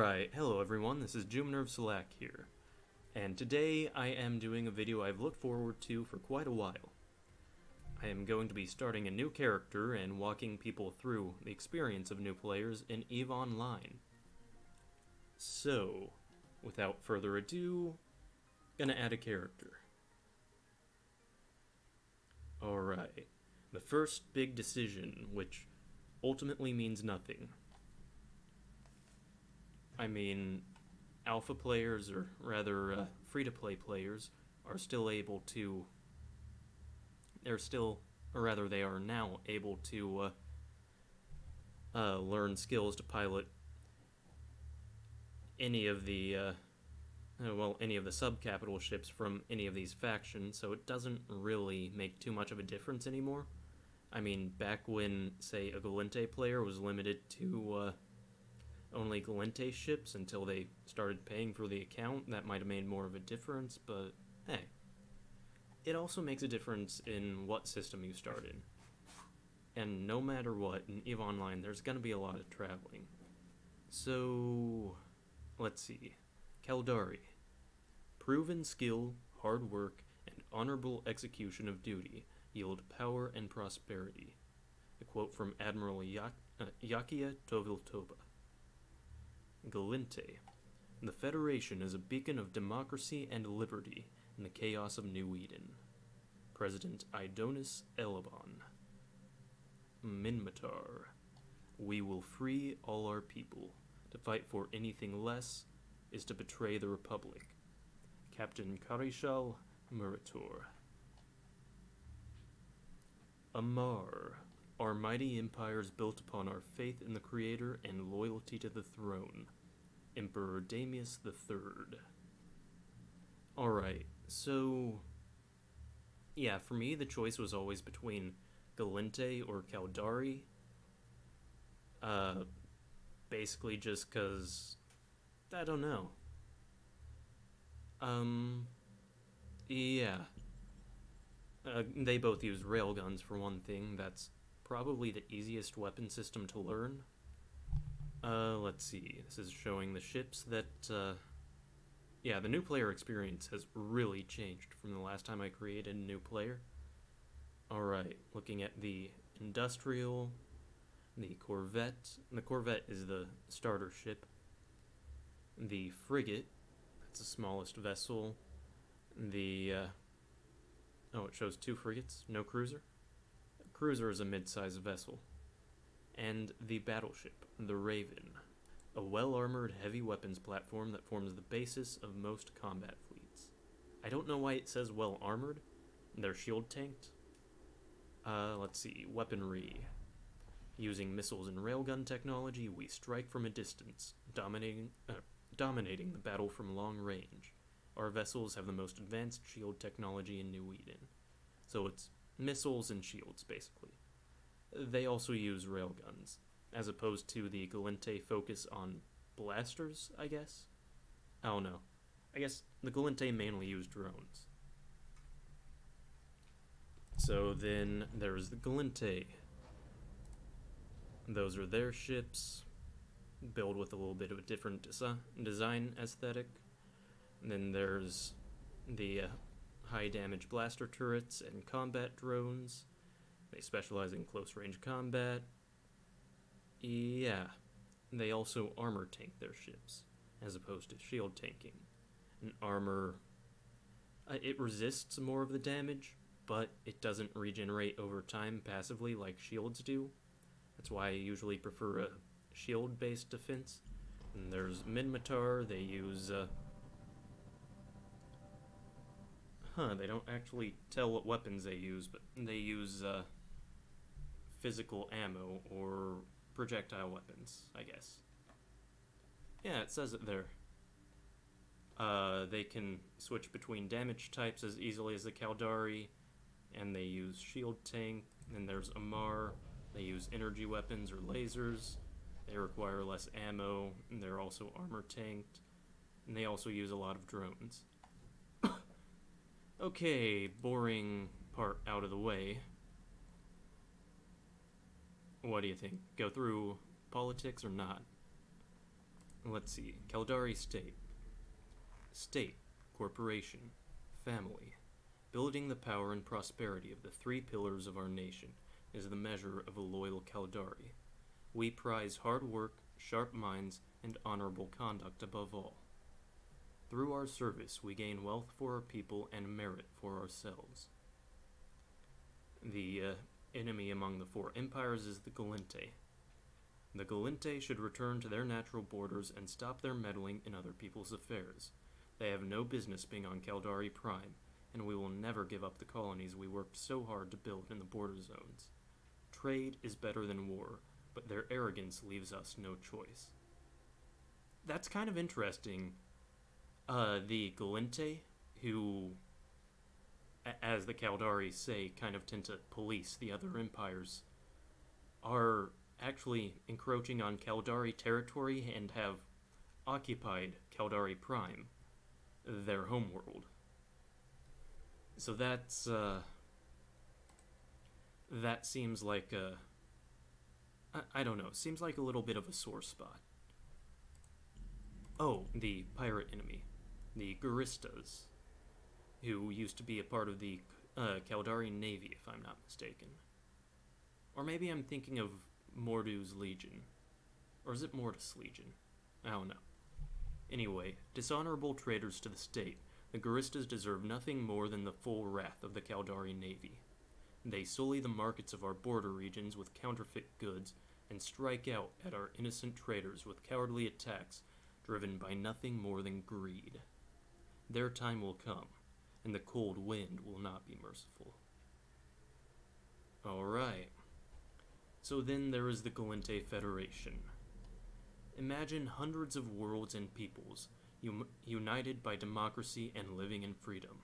Right, hello everyone, this is JoomNerveSlack here, and today I am doing a video I've looked forward to for quite a while. I am going to be starting a new character and walking people through the experience of new players in EvE Online. So, without further ado, gonna add a character. Alright, the first big decision, which ultimately means nothing. I mean, alpha players, or rather free-to-play players, are still able to... they are now able to learn skills to pilot any of the, any of the sub-capital ships from any of these factions, so it doesn't really make too much of a difference anymore. I mean, back when, say, a Gallente player was limited to, only Gallente ships until they started paying for the account, that might have made more of a difference, but hey. It also makes a difference in what system you start in. And no matter what, in EvE Online, there's gonna be a lot of traveling. So, let's see. Caldari. Proven skill, hard work, and honorable execution of duty yield power and prosperity. A quote from Admiral Yakia Toviltoba. Gallente. The Federation is a beacon of democracy and liberty in the chaos of New Eden. President Idonis Elebon. Minmatar. We will free all our people. To fight for anything less is to betray the Republic. Captain Karishal Murator. Amar. Our mighty empire is built upon our faith in the Creator and loyalty to the throne. Emperor Damius III. Alright, so... yeah, for me the choice was always between Gallente or Caldari. Basically just cause... I don't know. Yeah. They both use railguns for one thing. That's probably the easiest weapon system to learn. Let's see. This is showing the ships that, yeah, the new player experience has really changed from the last time I created a new player. Alright, looking at the Industrial, the Corvette. The Corvette is the starter ship. The Frigate, that's the smallest vessel. The, oh, it shows 2 frigates, no cruiser. A cruiser is a mid-sized vessel. And the battleship, the Raven, a well-armored heavy weapons platform that forms the basis of most combat fleets. I don't know why it says well-armored. They're shield tanked. Let's see, weaponry. Using missiles and railgun technology, we strike from a distance, dominating the battle from long range. Our vessels have the most advanced shield technology in New Eden. So it's missiles and shields, basically. They also use railguns, as opposed to the Gallente focus on blasters, I guess? I don't know. I guess the Gallente mainly use drones. So then there's the Gallente. Those are their ships, built with a little bit of a different design aesthetic. And then there's the high damage blaster turrets and combat drones. They specialize in close-range combat. Yeah, they also armor tank their ships, as opposed to shield tanking. And armor, it resists more of the damage, but it doesn't regenerate over time passively like shields do. That's why I usually prefer a shield-based defense. And there's Minmatar, they use, they don't actually tell what weapons they use, but they use, physical ammo or projectile weapons, I guess. Yeah, it says it there. They can switch between damage types as easily as the Caldari, and they use shield tank. And there's Amar, they use energy weapons or lasers. They require less ammo, and they're also armor tanked. And they also use a lot of drones. Okay, boring part out of the way. What do you think? Go through politics or not? let's see. Caldari State. State, corporation, family. Building the power and prosperity of the three pillars of our nation is the measure of a loyal Caldari. We prize hard work, sharp minds, and honorable conduct above all. Through our service, we gain wealth for our people and merit for ourselves. The enemy among the four empires is the Gallente. The Gallente should return to their natural borders and stop their meddling in other people's affairs. They have no business being on Caldari Prime, and we will never give up the colonies we worked so hard to build in the border zones. Trade is better than war, but their arrogance leaves us no choice. That's kind of interesting. The Gallente, who, as the Caldari say, kind of tend to police the other empires, are actually encroaching on Caldari territory and have occupied Caldari Prime, their homeworld. So that's, that seems like I don't know, seems like a little bit of a sore spot. Oh, the pirate enemy. The Guristas, who used to be a part of the Caldari Navy, if I'm not mistaken. Or maybe I'm thinking of Mordu's Legion. Or is it Mortis Legion? I don't know. Anyway, dishonorable traitors to the state, the Guristas deserve nothing more than the full wrath of the Caldari Navy. They sully the markets of our border regions with counterfeit goods and strike out at our innocent traders with cowardly attacks driven by nothing more than greed. Their time will come, and the cold wind will not be merciful. Alright. So then there is the Gallente Federation. Imagine hundreds of worlds and peoples, united by democracy and living in freedom.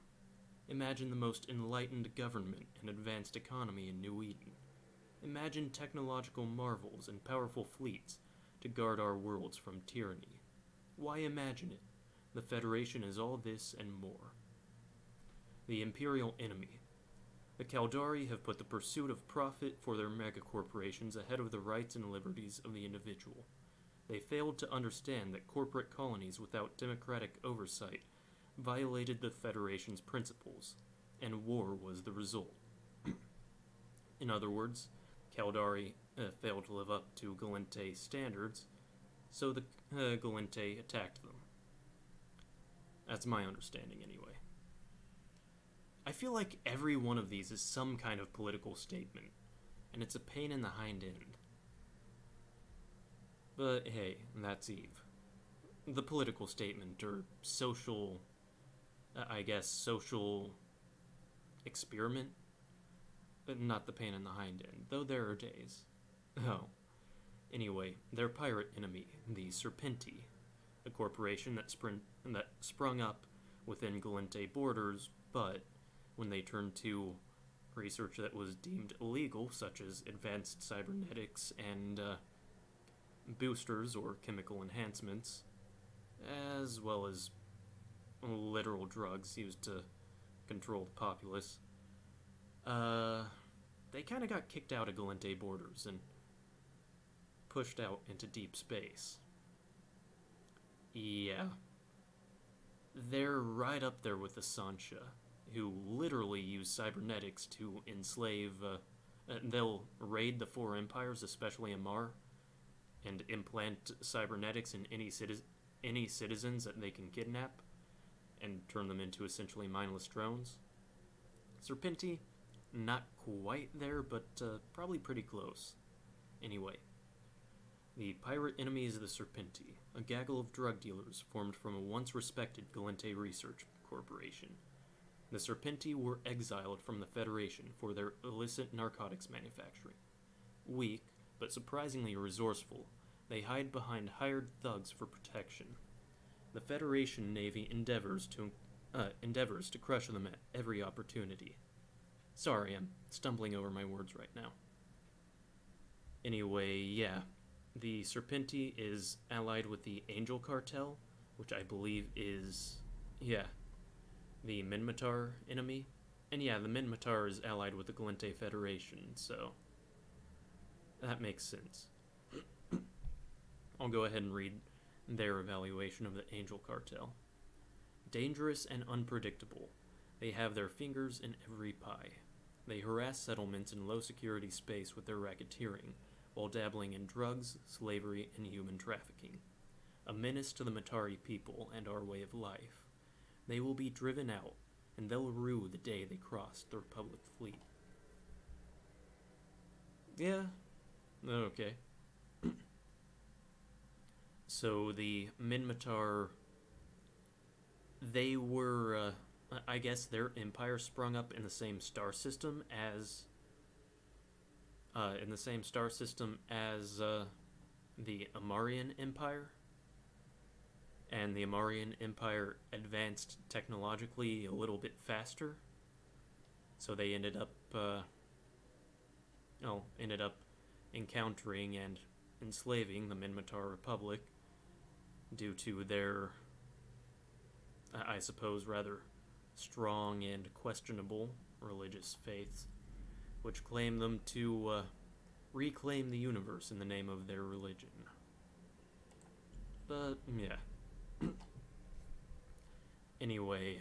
Imagine the most enlightened government and advanced economy in New Eden. Imagine technological marvels and powerful fleets to guard our worlds from tyranny. Why imagine it? The Federation is all this and more. The Imperial Enemy. The Caldari have put the pursuit of profit for their megacorporations ahead of the rights and liberties of the individual. They failed to understand that corporate colonies without democratic oversight violated the Federation's principles, and war was the result. In other words, Caldari failed to live up to Gallente standards, so the Gallente attacked them. That's my understanding, anyway. I feel like every one of these is some kind of political statement, and it's a pain in the hind end. But hey, that's EVE. The political statement, or social, social experiment, but not the pain in the hind end, though there are days. Oh. Anyway, their pirate enemy, the Serpenti, a corporation that sprung up within Gallente borders, but when they turned to research that was deemed illegal, such as advanced cybernetics and boosters or chemical enhancements, as well as literal drugs used to control the populace, they kind of got kicked out of Gallente borders and pushed out into deep space. Yeah. They're right up there with the Sancha, who literally use cybernetics to enslave, they'll raid the four empires, especially Amar, and implant cybernetics in any citizens that they can kidnap, and turn them into essentially mindless drones. Serpenti, not quite there, but probably pretty close. Anyway, the pirate enemy is the Serpenti, a gaggle of drug dealers formed from a once respected Gallente research corporation. The Serpenti were exiled from the Federation for their illicit narcotics manufacturing. Weak, but surprisingly resourceful, they hide behind hired thugs for protection. The Federation Navy endeavors to crush them at every opportunity. Sorry, I'm stumbling over my words right now. Anyway, yeah. The Serpenti is allied with the Angel Cartel, which I believe is, the Minmatar enemy. And yeah, the Minmatar is allied with the Gallente Federation, so that makes sense. I'll go ahead and read Their evaluation of the Angel Cartel. Dangerous and unpredictable. They have their fingers in every pie. They harass settlements in low-security space with their racketeering, while dabbling in drugs, slavery, and human trafficking. A menace to the Matari people and our way of life. They will be driven out, and they'll rue the day they cross the Republic fleet. Yeah, okay. So the Minmatar, they were, I guess their empire sprung up in the same star system as, the Amarian Empire. And the Amarian Empire advanced technologically a little bit faster. So they ended up encountering and enslaving the Minmatar Republic due to their, I suppose, rather strong and questionable religious faiths, which claim them to reclaim the universe in the name of their religion. But, yeah. Anyway,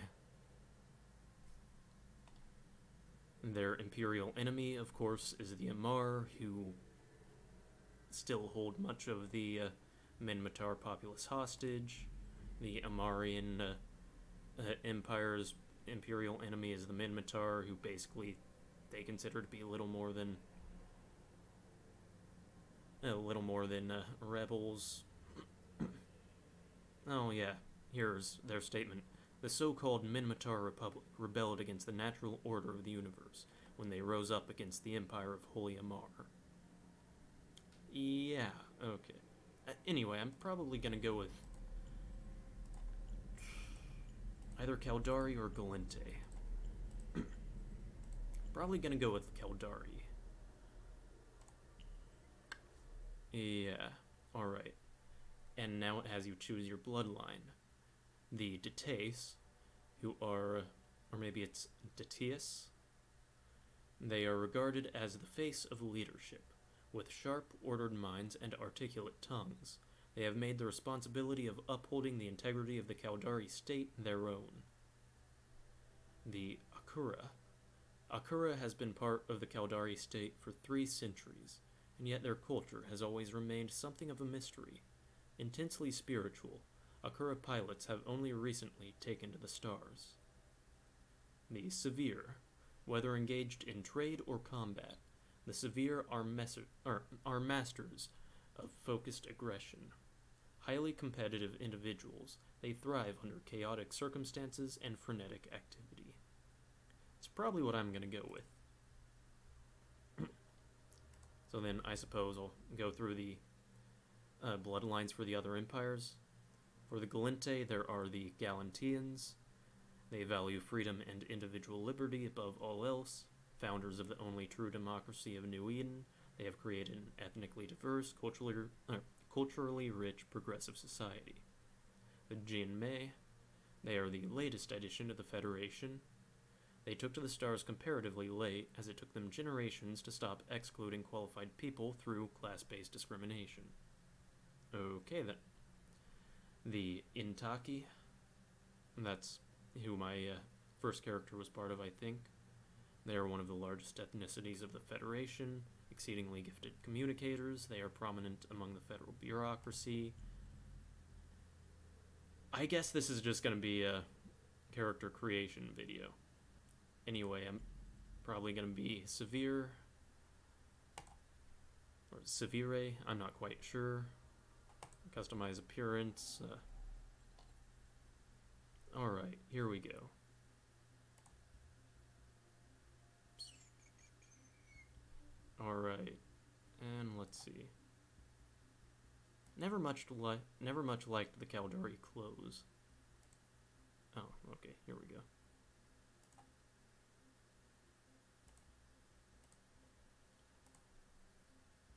their imperial enemy, of course, is the Amar, who still hold much of the Minmatar populace hostage. The Amarian Empire's imperial enemy is the Minmatar, who basically they consider to be a little more than rebels. Oh yeah, here's their statement. The so-called Minmatar Republic rebelled against the natural order of the universe when they rose up against the empire of Holy Amar. Yeah, okay. Anyway, I'm probably gonna go with either Caldari or Gallente. Probably gonna go with Caldari. Yeah, alright. And now it has you choose your bloodline. The Detace, who are, or maybe it's Detius, they are regarded as the face of leadership. With sharp, ordered minds and articulate tongues, they have made the responsibility of upholding the integrity of the Caldari state their own. The Akura. Akura has been part of the Caldari state for 3 centuries, and yet their culture has always remained something of a mystery. Intensely spiritual, Akura pilots have only recently taken to the stars. The Severe. Whether engaged in trade or combat, the Severe are masters of focused aggression. Highly competitive individuals, they thrive under chaotic circumstances and frenetic activity. It's probably what I'm going to go with. So then I suppose I'll go through the bloodlines for the other empires. For the Gallente, there are the Gallenteans. They value freedom and individual liberty above all else. Founders of the only true democracy of New Eden, they have created an ethnically diverse, culturally rich, progressive society. The Jinmei, they are the latest addition to the Federation. They took to the stars comparatively late, as it took them generations to stop excluding qualified people through class-based discrimination. Okay then. The Intaki, that's who my first character was part of, I think. They are one of the largest ethnicities of the Federation, exceedingly gifted communicators. They are prominent among the federal bureaucracy. I guess this is just going to be a character creation video. Anyway, I'm probably going to be Severe, or Severe, I'm not quite sure. Customize appearance. Alright, here we go. Alright, and let's see. Never much liked the Caldari clothes. Oh, okay, here we go.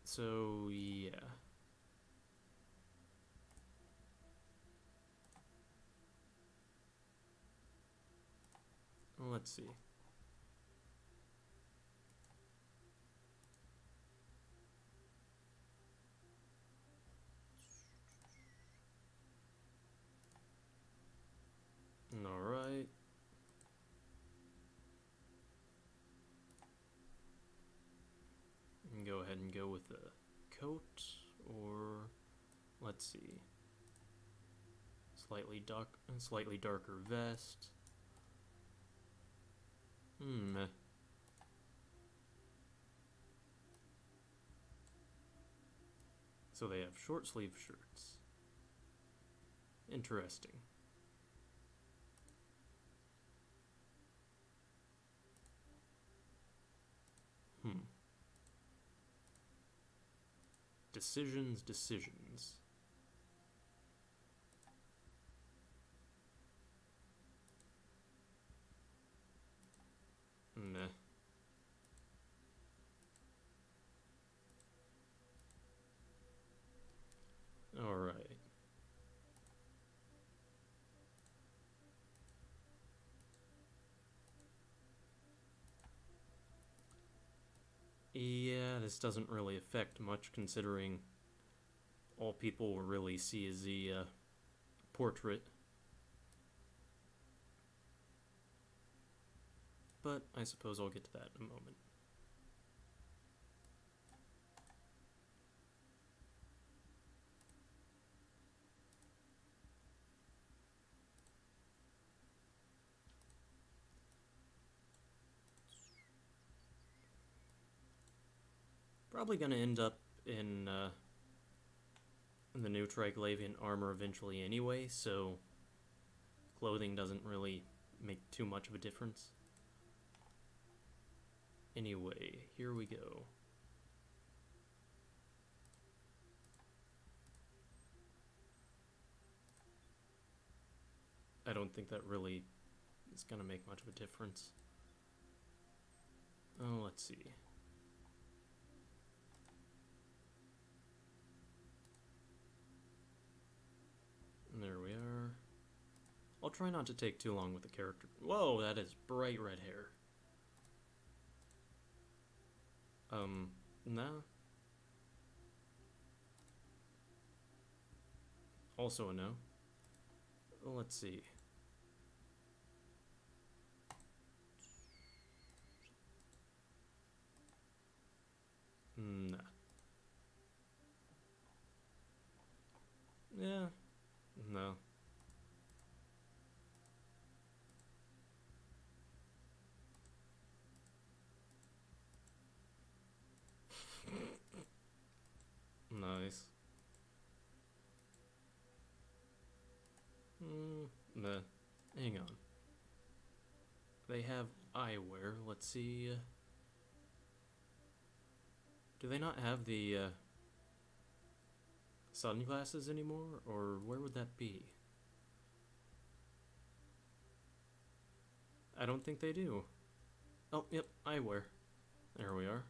So, yeah. Let's see. with a coat, or let's see, slightly darker vest. So they have short sleeve shirts. Interesting. Decisions. Meh. Alright. Yeah, this doesn't really affect much considering all people will really see is the portrait. But I suppose I'll get to that in a moment. Probably gonna end up in the new Triglavian armor eventually anyway, so clothing doesn't really make too much of a difference. Anyway, here we go. I don't think that really is gonna make much of a difference. Oh, let's see. There we are. I'll try not to take too long with the character. Whoa, that is bright red hair. No. Also a no. Let's see. Nah. Yeah. No. Nice. Nah. Hang on. They have eyewear. Let's see. Do they not have the sunglasses anymore? Or where would that be? I don't think they do. Oh, yep, eyewear. There we are.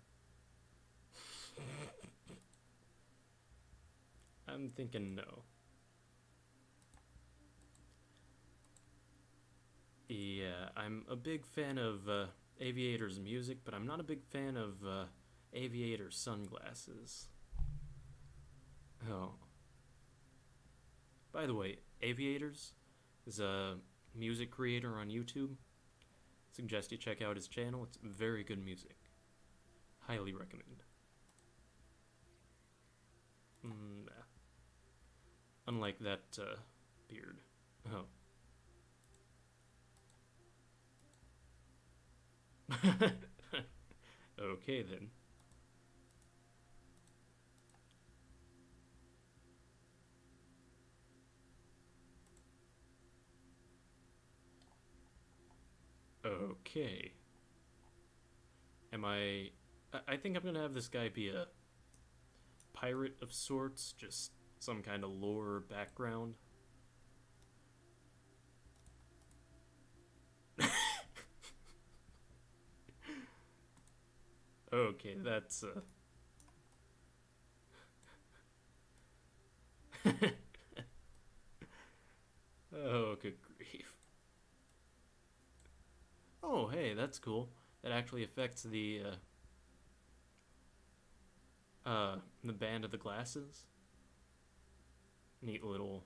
I'm thinking no. Yeah, I'm a big fan of Aviator's music, but I'm not a big fan of Aviator's sunglasses. Oh. By the way, Aviators is a music creator on YouTube. Suggest you check out his channel. It's very good music. Highly recommend. Nah. Unlike that beard. Oh. Okay then. Okay. I think I'm gonna have this guy be a pirate of sorts, just some kind of lore background. Okay, that's oh, good grief. Oh, hey, that's cool. That actually affects the band of the glasses. Neat little.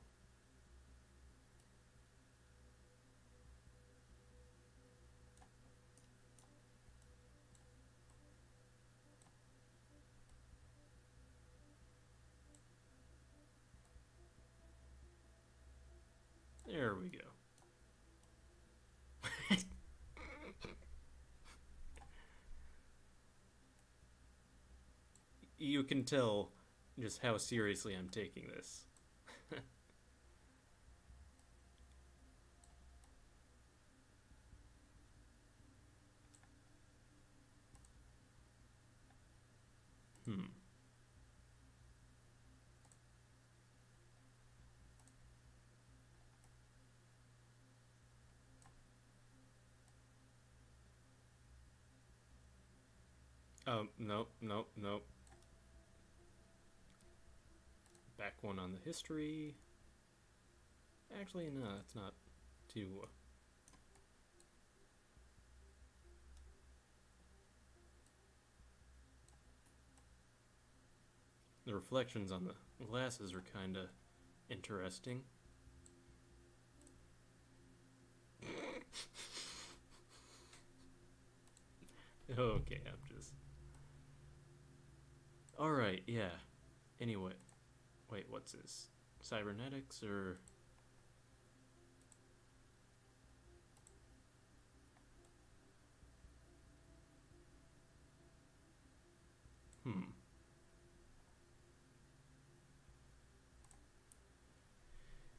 There we go. You can tell just how seriously I'm taking this. Hmm. Oh, nope, nope, nope. Back one on the history. Actually, no, that's not too... The reflections on the glasses are kind of interesting. Okay, I'm just... Alright, yeah. Anyway. Wait, what's this? Cybernetics or...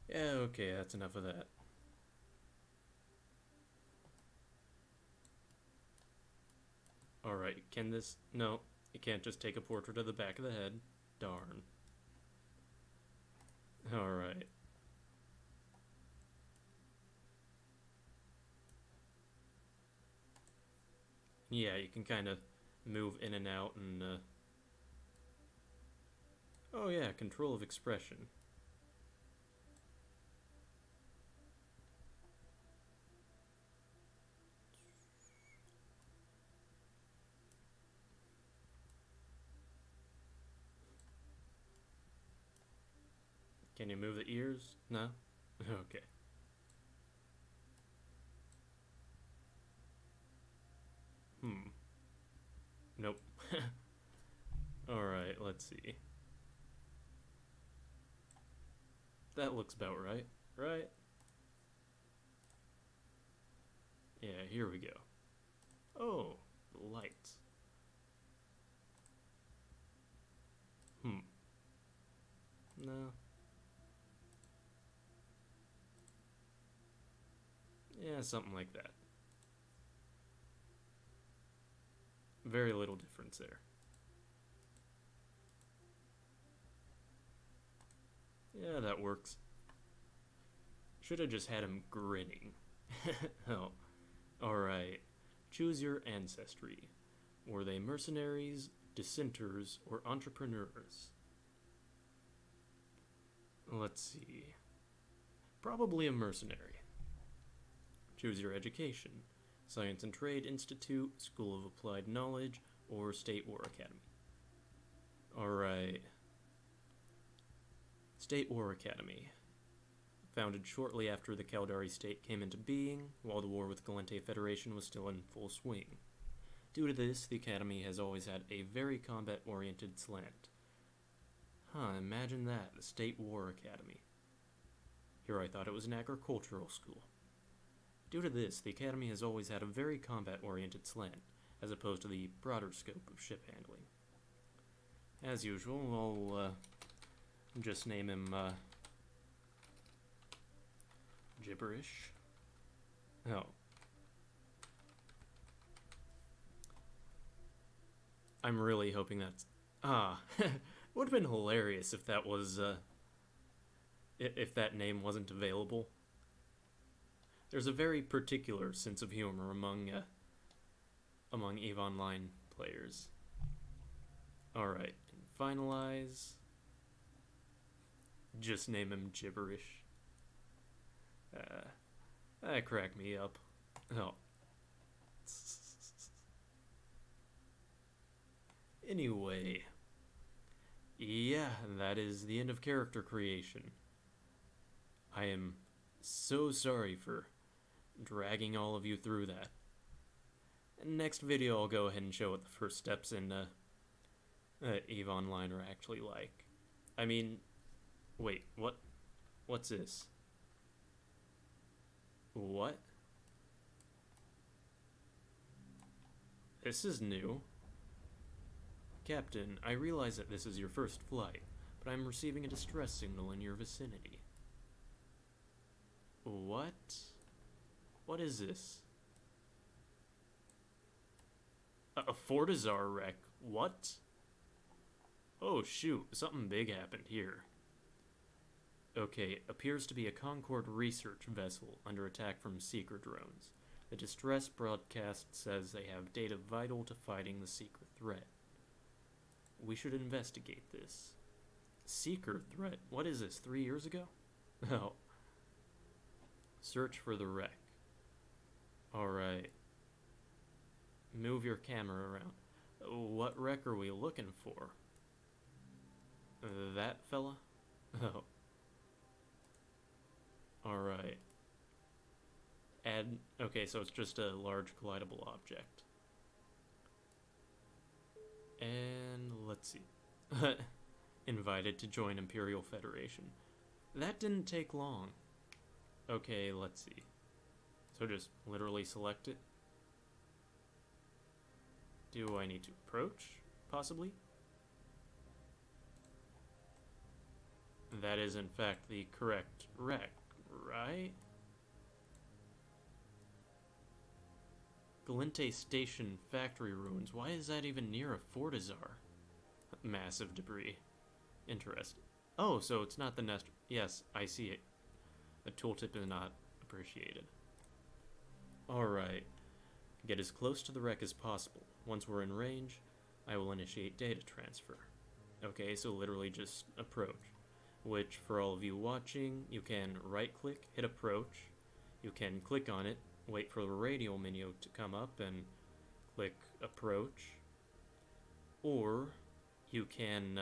Yeah, okay, that's enough of that. Alright, can this... No, you can't just take a portrait of the back of the head. Darn. Alright. Yeah, you can kind of move in and out and... Oh yeah, control of expression. Can you move the ears? No? Okay. Nope. Alright, let's see. That looks about right. Right? Yeah, here we go. Oh, the lights. No. Yeah, something like that. Very little difference there. Yeah, that works. Should have just had him grinning. Oh, alright. Choose your ancestry. Were they mercenaries, dissenters, or entrepreneurs? Let's see. Probably a mercenary. Choose your education. Science and Trade Institute, School of Applied Knowledge, or State War Academy. Alright. State War Academy. Founded shortly after the Caldari state came into being, while the war with Gallente Federation was still in full swing. Due to this, the Academy has always had a very combat-oriented slant. Imagine that, the State War Academy. Here I thought it was an agricultural school. Due to this, the Academy has always had a very combat-oriented slant, as opposed to the broader scope of ship handling. As usual, I'll just name him Gibberish. Oh. I'm really hoping that's... would have been hilarious if that was, if that name wasn't available. There's a very particular sense of humor among EVE Online players. Alright, and finalize. Just name him Gibberish. That cracked me up. Oh. Anyway. Yeah, that is the end of character creation. I am so sorry for dragging all of you through that. Next video I'll go ahead and show what the first steps in EVE Online are actually like. I mean, wait, what's this? What? This is new. Captain, I realize that this is your first flight, but I'm receiving a distress signal in your vicinity. What? What is this? A Fortizar wreck? What? Oh shoot, something big happened here. Okay, appears to be a Concord research vessel under attack from Seeker drones. The distress broadcast says they have data vital to fighting the Seeker threat. We should investigate this. Seeker threat? What is this, 3 years ago? Oh. Search for the wreck. Alright. Move your camera around. What wreck are we looking for? That fella? Oh. Alright. Add... Okay, so it's just a large collidable object. And let's see. Invited to join Imperial Federation. That didn't take long. Okay, let's see. So just literally select it. Do I need to approach? Possibly? That is in fact the correct wreck, right? Gallente Station factory ruins. Why is that even near a Fortizar? Massive debris. Interesting. Oh, so it's not the nest. Yes, I see it. The tooltip is not appreciated. Alright. Get as close to the wreck as possible. Once we're in range, I will initiate data transfer. Okay, so literally just approach. Which, for all of you watching, you can right-click, hit approach. You can click on it, wait for the radial menu to come up and click approach. Or you can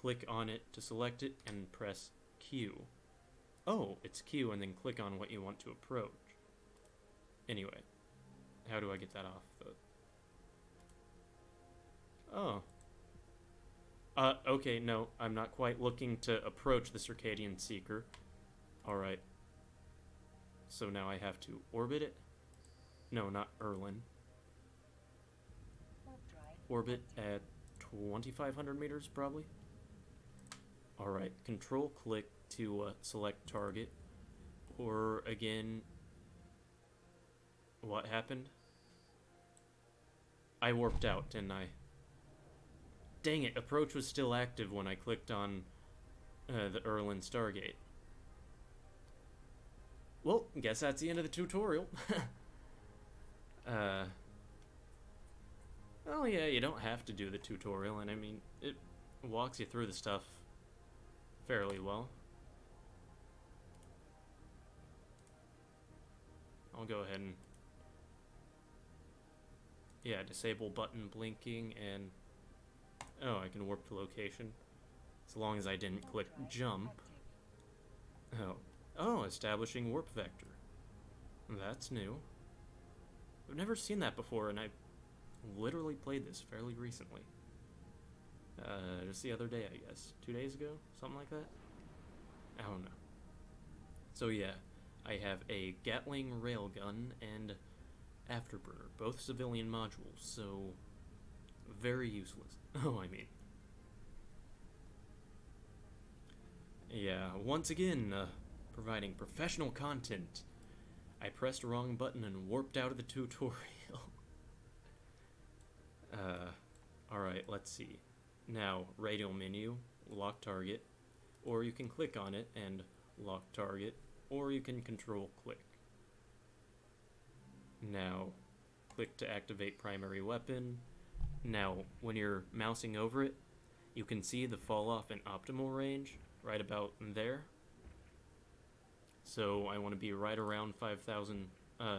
click on it to select it and press Q. Oh, it's Q and then click on what you want to approach. Anyway, how do I get that off? Oh. Okay, no, I'm not quite looking to approach the Circadian Seeker. Alright. So now I have to orbit it? No, not Erlin. Orbit at 2,500 meters, probably? Alright, control click to select target. Or, again... What happened? I warped out, didn't I? Dang it, approach was still active when I clicked on the Erlin Stargate. Well, guess that's the end of the tutorial. Well, yeah, you don't have to do the tutorial, and I mean, it walks you through the stuff fairly well. I'll go ahead and... Yeah, disable button blinking, and... Oh, I can warp to location. As long as I didn't click jump. Oh. Oh, establishing warp vector. That's new. I've never seen that before, and I literally played this fairly recently. Just the other day, I guess. 2 days ago? Something like that? I don't know. So yeah, I have a Gatling railgun and afterburner, both civilian modules, so very useless. Oh, I mean. Yeah, once again, providing professional content. I pressed the wrong button and warped out of the tutorial. Alright, let's see. Now, radial menu, lock target, or you can click on it and lock target, or you can control click. Now, click to activate primary weapon. Now, when you're mousing over it, you can see the fall off in optimal range, right about there. So I want to be right around 5,000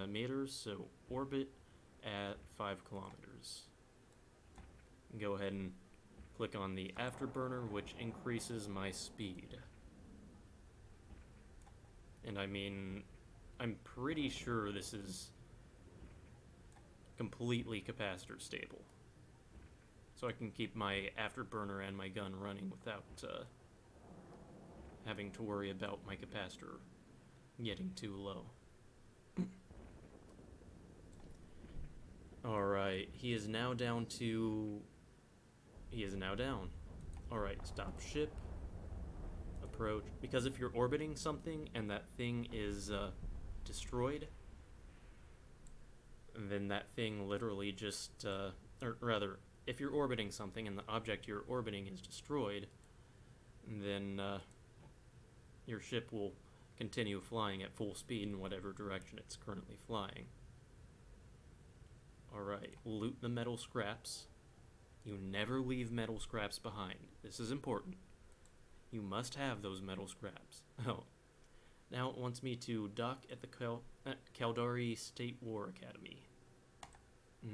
meters, so orbit at 5 kilometers. Go ahead and click on the afterburner, which increases my speed. And I mean, I'm pretty sure this is completely capacitor stable. So I can keep my afterburner and my gun running without having to worry about my capacitor getting too low. Alright, he is now down to... He is now down. Alright, stop ship. Approach. Because if you're orbiting something and that thing is destroyed, then that thing literally just... or rather, if you're orbiting something and the object you're orbiting is destroyed, then your ship will continue flying at full speed in whatever direction it's currently flying. Alright, loot the metal scraps. You never leave metal scraps behind. This is important. You must have those metal scraps. Oh. Now it wants me to dock at the Caldari State War Academy.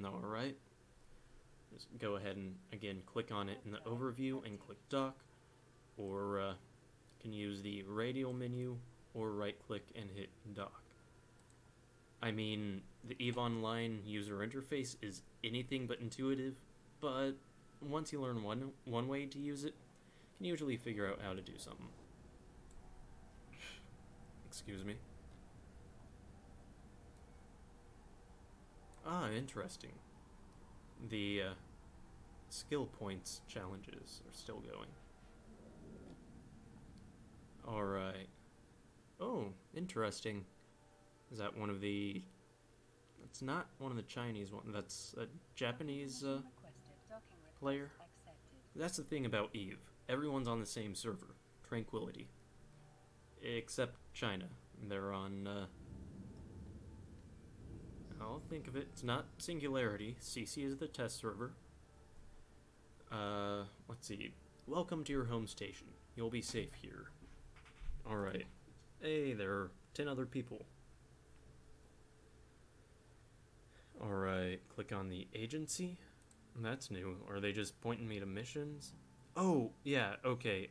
Alright. Just go ahead and, again, click on it in the overview and click dock. Or you can use the radial menu or right-click and hit dock. I mean, the EvE Online user interface is anything but intuitive, but once you learn one way to use it, you can usually figure out how to do something. Excuse me. Ah, interesting. The skill points challenges are still going. Alright. Oh, interesting. Is that one of the... That's not one of the Chinese ones. That's a Japanese player. That's the thing about EvE. Everyone's on the same server. Tranquility. Except China. They're on... I'll think of it. It's not Singularity. CC is the test server. Let's see. Welcome to your home station. You'll be safe here. Alright. Hey, there are 10 other people. Alright, click on the agency. That's new. Are they just pointing me to missions? Oh, yeah, okay,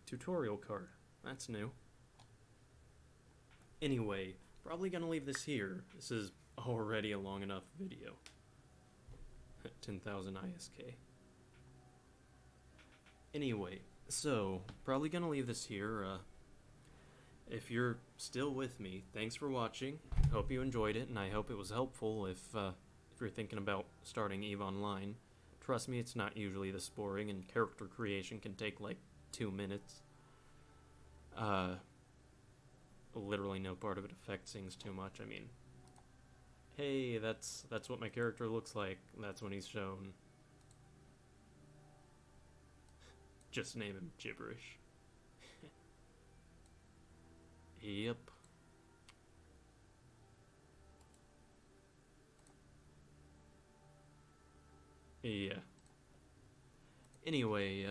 tutorial card. That's new. Anyway, probably gonna leave this here. This is already a long enough video. 10,000 ISK. Anyway, so, probably gonna leave this here. If you're still with me, thanks for watching. Hope you enjoyed it, and I hope it was helpful if you're thinking about starting EvE Online. Trust me, it's not usually this boring, and character creation can take like 2 minutes. Literally no part of it affects things too much. I mean, hey, that's what my character looks like. That's when he's shown. Just name him Gibberish. Yep. Yeah. Anyway,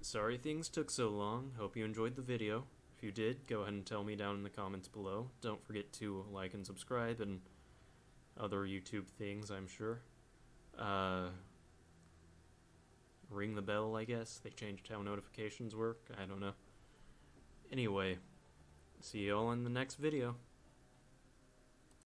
sorry things took so long. Hope you enjoyed the video. If you did, go ahead and tell me down in the comments below. Don't forget to like and subscribe and other YouTube things, I'm sure. Ring the bell, I guess. They changed how notifications work. I don't know. Anyway, see you all in the next video.